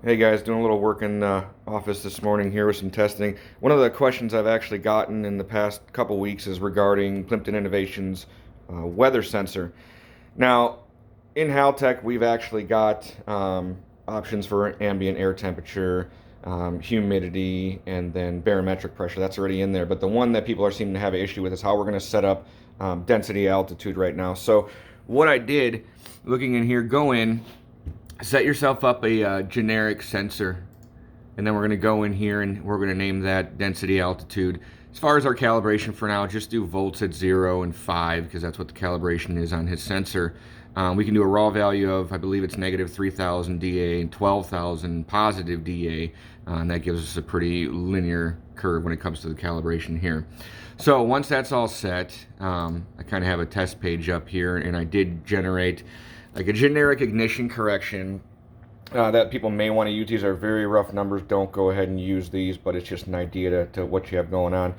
Hey guys, doing a little work in the office this morning here with some testing. One of the questions I've actually gotten in the past couple weeks is regarding Plimpton Innovations weather sensor. Now, in Haltech, we've actually got options for ambient air temperature, humidity, and then barometric pressure. That's already in there. But the one that people are seeming to have an issue with is how we're going to set up density altitude right now. So what I did, looking in here, go in, set yourself up a generic sensor, and then we're going to go in here and we're going to name that density altitude. As far as our calibration for now, just do volts at 0 and 5 because that's what the calibration is on his sensor. We can do a raw value of, I believe it's negative 3,000 dA and 12,000 positive dA, and that gives us a pretty linear curve when it comes to the calibration here. So once that's all set, I kind of have a test page up here, and I did generate like a generic ignition correction that people may want to use. These are very rough numbers. Don't go ahead and use these, but it's just an idea to what you have going on.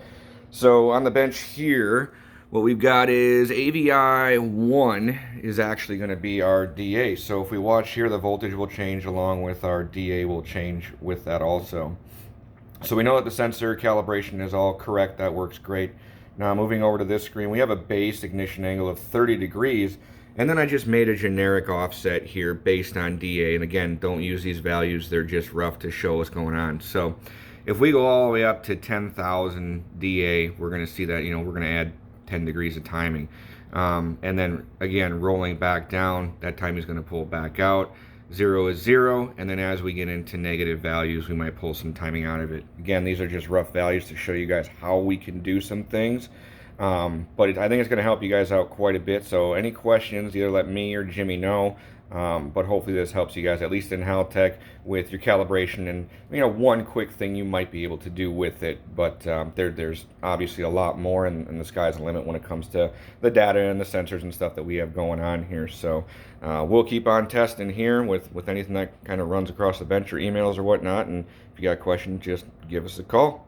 So on the bench here, what we've got is AVI 1 is actually going to be our DA. So if we watch here, the voltage will change along with our DA will change with that also. So we know that the sensor calibration is all correct. That works great. Now moving over to this screen, we have a base ignition angle of 30 degrees. And then I just made a generic offset here based on DA. And again, don't use these values. They're just rough to show what's going on. So if we go all the way up to 10,000 DA, we're going to see that, we're going to add 10 degrees of timing. And then again, rolling back down, that time is going to pull back out. 0 is 0. And then as we get into negative values, we might pull some timing out of it. Again, these are just rough values to show you guys how we can do some things. But I think it's going to help you guys out quite a bit. So any questions, either let me or Jimmy know. But hopefully this helps you guys, at least in Haltech, with your calibration and one quick thing you might be able to do with it. But there's obviously a lot more, and the sky's the limit when it comes to the data and the sensors and stuff that we have going on here. So we'll keep on testing here with anything that kind of runs across the bench or emails or whatnot. And if you got questions, just give us a call.